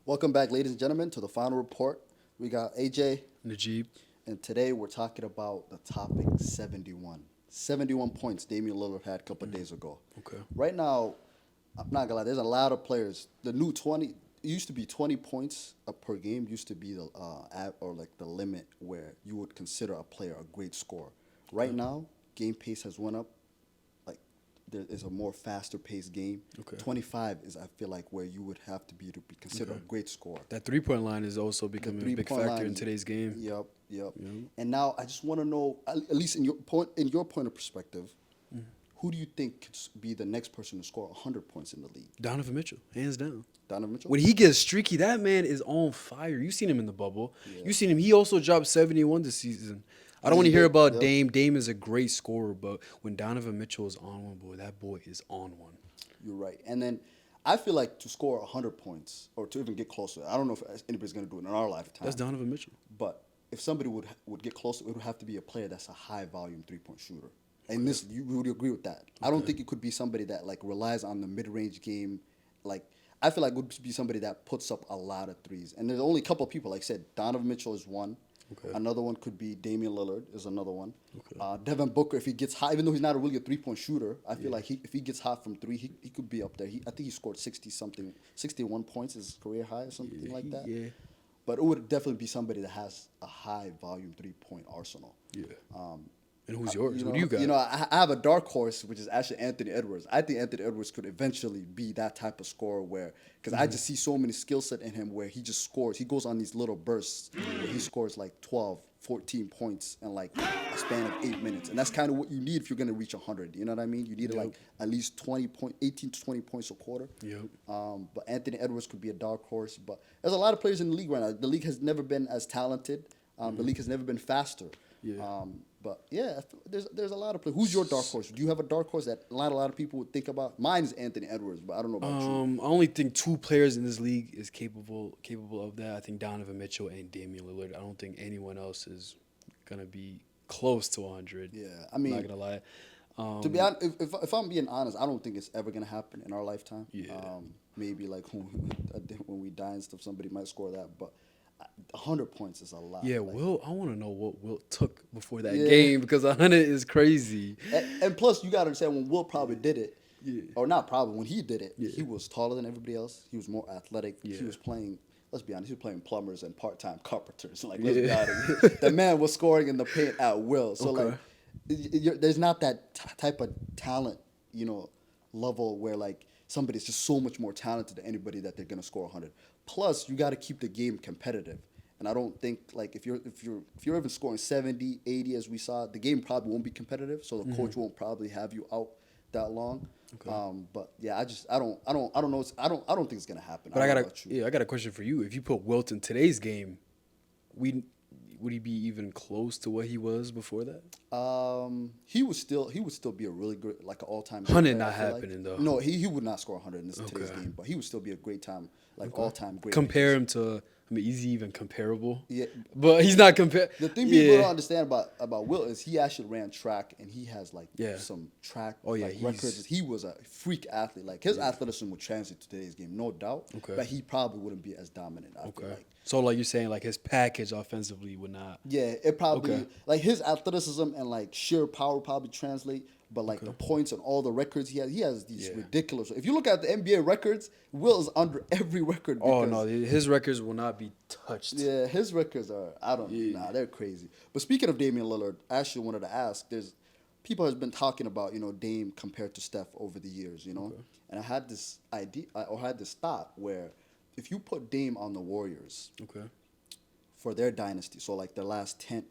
Welcome back, ladies and gentlemen, to the final report. We got AJ, Najib. and today we're talking about the topic 71. 71 points Damian Lillard had a couple of days ago. Okay. Right now, I'm not gonna lie, there's a lot of players. The new 20 it used to be 20 points per game used to be the the limit where you would consider a player a great scorer. Right now, game pace has went up. Like there is a more faster paced game. Okay. 25 is I feel like where you would have to be considered a great scorer. That 3-point line is also becoming a big Three-point factor line, in today's game. Yep. Yeah. And now I just want to know, at least in your point of perspective, who do you think could be the next person to score 100 points in the league? Donovan Mitchell, hands down. Donovan Mitchell? When he gets streaky, that man is on fire. You seen him in the bubble. Yeah. You seen him. He also dropped 71 this season. I don't want to hear about Dame. Dame is a great scorer, but when Donovan Mitchell is on one, boy, that boy is on one. You're right. And then I feel like to score 100 points or to even get closer, I don't know if anybody's going to do it in our lifetime. That's Donovan Mitchell. But if somebody would get closer, it would have to be a player that's a high volume 3-point shooter. And this, you would agree with that. I don't think it could be somebody that like relies on the mid-range game. Like I feel like it would be somebody that puts up a lot of threes. And there's only a couple of people. Like I said, Donovan Mitchell is one. Okay. Another one could be Damian Lillard is another one. Okay. Devin Booker, if he gets hot, even though he's not really a 3-point shooter, I feel like if he gets hot from three, he could be up there. I think he scored 61 points, his career high or something like that. Yeah. But it would definitely be somebody that has a high volume 3-point arsenal. Yeah. And who's yours? Who do you got? I have a dark horse, which is actually Anthony Edwards. I think Anthony Edwards could eventually be that type of scorer because I just see so many skill set in him where he just scores. He goes on these little bursts where he scores like 12, 14 points in like a span of 8 minutes. And that's kind of what you need if you're going to reach 100. You know what I mean? You need like at least 18 to 20 points a quarter. Yep. But Anthony Edwards could be a dark horse. But there's a lot of players in the league right now. The league has never been as talented. The league has never been faster. Yeah. But yeah, there's a lot of players. Who's your dark horse? Do you have a dark horse that a lot of people would think about? Mine is Anthony Edwards, but I don't know about you. I only think two players in this league is capable of that. I think Donovan Mitchell and Damian Lillard. I don't think anyone else is gonna be close to 100. Yeah, I mean, I'm not gonna lie. To be honest, if I'm being honest, I don't think it's ever gonna happen in our lifetime. Yeah. Maybe like when we die and stuff, somebody might score that, but 100 points is a lot. Yeah, like, Will. I want to know what Will took before that Yeah. game because 100 is crazy. and plus, you got to understand when Will probably did it, Yeah. or not probably, when he did it, Yeah. he was taller than everybody else. He was more athletic. Yeah. He was playing, let's be honest, he was playing plumbers and part-time carpenters. Like, let's be Yeah. honest. The man was scoring in the paint at will. So, Okay. there's not that type of talent, level where, like, somebody's just so much more talented than anybody that they're going to score 100. Plus, you got to keep the game competitive. And I don't think like if you're even scoring 70, 80 as we saw, the game probably won't be competitive. So the coach won't probably have you out that long. Okay. But yeah, I don't know. I don't think it's gonna happen. But I I don't got know about you. I got a question for you. If you put Wilt in today's game, would he be even close to what he was before that? He would still be a really good like an all-time. 100 player, not I feel like. happening, though. No, he would not score 100 in today's Okay. game, but he would still be a great time all-time great. Compare him to. I mean, is he even comparable? Yeah. But he's not compare. The thing people don't understand about Will is he actually ran track and he has like Yeah. some track He's- records. He was a freak athlete. Like his athleticism would translate to today's game, no doubt. Okay. But he probably wouldn't be as dominant. I feel Okay. like. So like you're saying, like his package offensively would not. Yeah, it probably Okay. like his athleticism and like sheer power probably translate. But like the points and all the records he has these Yeah. ridiculous. If you look at the NBA records, Will is under every record. Oh because- no, his records will not be touched. Yeah, his records are they're crazy. But speaking of Damian Lillard, I actually wanted to ask, there's people has been talking about, Dame compared to Steph over the years, And I had this idea or had this thought where if you put Dame on the Warriors Okay. for their dynasty, so like the last 10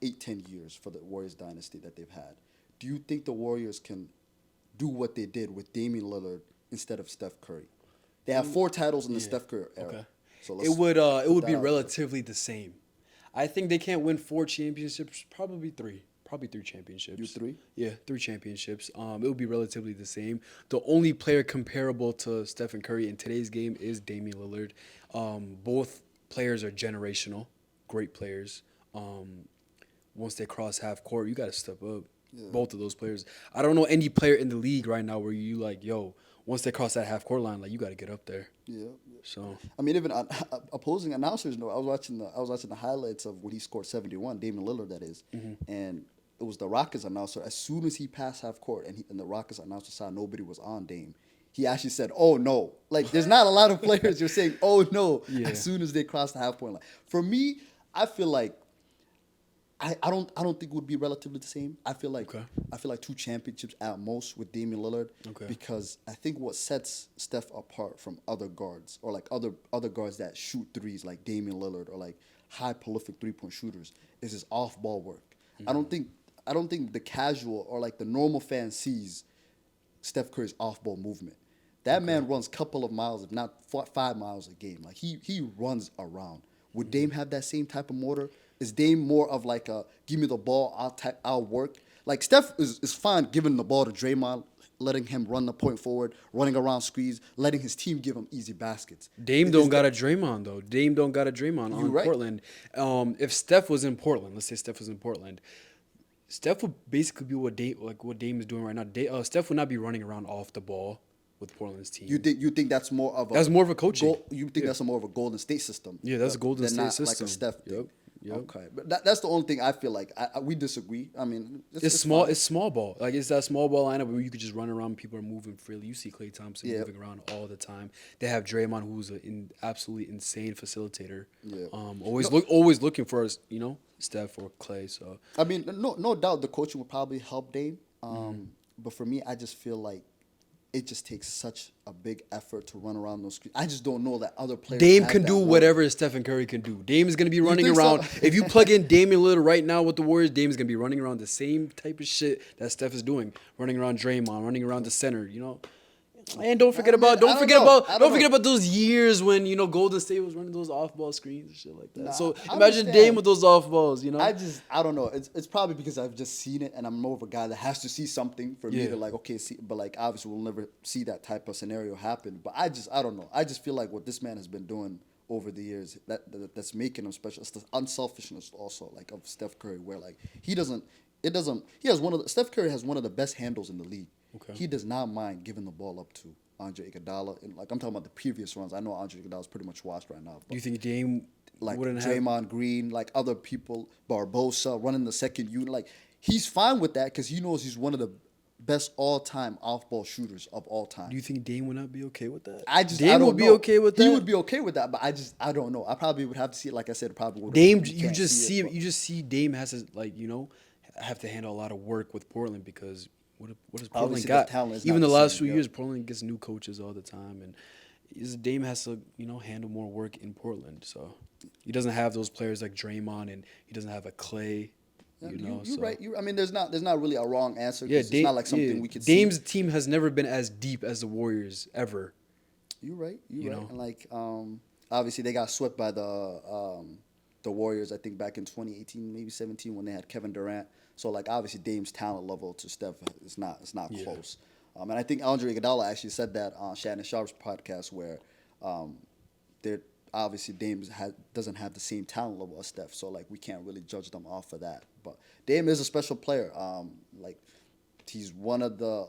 years for the Warriors dynasty that they've had, do you think the Warriors can do what they did with Damian Lillard instead of Steph Curry? They have 4 titles in the Steph Curry era. Okay. So It would be that out. relatively the same. I think they can't win 4 championships. Probably 3. Probably 3 championships. You 3? Yeah, 3 championships. It would be relatively the same. The only player comparable to Stephen Curry in today's game is Damian Lillard. Both players are generational, great players. Once they cross half court, you got to step up. Yeah. Both of those players. I don't know any player in the league right now where you like, yo, once they cross that half court line, like you got to get up there. Yeah. So I mean, even opposing announcers know. I was watching the highlights of when he scored 71, Damian Lillard, that is, and it was the Rockets announcer. As soon as he passed half court, and the Rockets announcer saw nobody was on Dame, he actually said, "Oh no!" Like, there's not a lot of players you're saying, "Oh no," Yeah. as soon as they cross the half point line. For me, I feel like I don't think it would be relatively the same. Okay. I feel like 2 championships at most with Damian Lillard. Okay. Because I think what sets Steph apart from other guards or like other guards that shoot threes like Damian Lillard or like high prolific 3-point shooters is his off ball work. I don't think the casual or like the normal fan sees Steph Curry's off ball movement. That man runs a couple of miles, if not 5 miles a game. Like he runs around. Would Dame have that same type of motor? Is Dame more of like a give me the ball, I'll work? Like Steph is fine giving the ball to Draymond, letting him run the point forward, running around screens, letting his team give him easy baskets. Dame don't got a Draymond though. Dame don't got a Draymond on right. Portland. If Steph was in Portland, let's say Steph was in Portland, Steph would basically be what Dame is doing right now. Steph would not be running around off the ball with Portland's team. You think that's more of a coaching? You think that's more of a Golden State system? Yeah, that's a Golden than State not system. Like a Steph thing. Yep. Okay, but that's the only thing I feel like we disagree. I mean, It's small. fine. It's small ball. Like it's that small ball lineup where you could just run around. People are moving freely. You see Klay Thompson moving around all the time. They have Draymond, who's an absolutely insane facilitator. Yeah. Always looking for us. Steph or Klay. So I mean, no doubt the coaching would probably help Dame. But for me, I just feel like it just takes such a big effort to run around those screens. I just don't know that other players. Dame have can that do motor. whatever Stephen Curry can do. Dame is going to be running think around. so? If you plug in Damian Lillard right now with the Warriors, Dame is going to be running around the same type of shit that Steph is doing. Running around Draymond, running around the center, And don't forget about those years when Golden State was running those off ball screens and shit like that. Nah, so I imagine understand. Dame with those off balls. I don't know. It's probably because I've just seen it, and I'm more of a guy that has to see something for me Yeah. to like see. But like obviously we'll never see that type of scenario happen. But I don't know. I just feel like what this man has been doing over the years that's making him special. It's the unselfishness also like of Steph Curry, where like Steph Curry has one of the best handles in the league. Okay. He does not mind giving the ball up to Andre Iguodala, and like I'm talking about the previous runs. I know Andre Iguodala's pretty much washed right now. Do But you think Dame like wouldn't have? Draymond Green, like other people, Barbosa running the second unit, like he's fine with that because he knows he's one of the best all-time off-ball shooters of all time. Do you think Dame would not be okay with that? Dame Dame would be okay with that. He would be okay with that, but I don't know. I probably would have to see it. Like I said, probably would. Dame, we you can't just see it, but- you just see Dame has to have to handle a lot of work with Portland because what does Portland Obviously, the got? talent is Even not the the last same, few yeah. years, Portland gets new coaches all the time, and Dame has to handle more work in Portland. So he doesn't have those players like Draymond, and he doesn't have a Clay. You're so. right. I mean, there's not really a wrong answer. Yeah, It's not like something we could see. Dame's team has never been as deep as the Warriors ever. You're right. You You're right. know? And like, obviously they got swept by the Warriors. I think back in 2018, maybe 17, when they had Kevin Durant. So like, obviously Dame's talent level to Steph is not Yeah. close. And I think Andre Iguodala actually said that on Shannon Sharp's podcast, where they're obviously Dame doesn't have the same talent level as Steph. So like, we can't really judge them off of that. But Dame is a special player. Like, he's one of the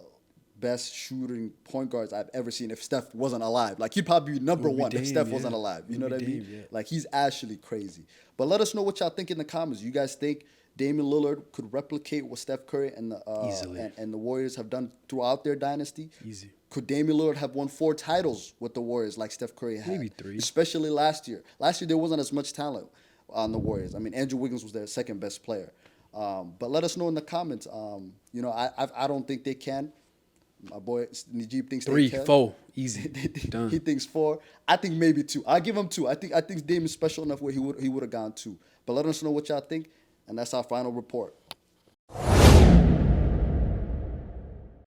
best shooting point guards I've ever seen. If Steph wasn't alive, like he'd probably be number It would be one if Dame, Steph yeah. wasn't alive. You It know would what I be mean? Dame, yeah. Like, he's actually crazy. But let us know what y'all think in the comments. You guys think Damian Lillard could replicate what Steph Curry and the Easily. and the Warriors have done throughout their dynasty? Easy. Could Damian Lillard have won 4 titles with the Warriors like Steph Curry had? Maybe 3. Especially last year. Last year there wasn't as much talent on the Warriors. I mean, Andrew Wiggins was their second best player. But let us know in the comments. I don't think they can. My boy Najib thinks 3, they can. 4, easy. Done. He thinks 4. I think maybe 2. I give him 2. I think Dame is special enough where he would have gone 2. But let us know what y'all think, and that's our final report.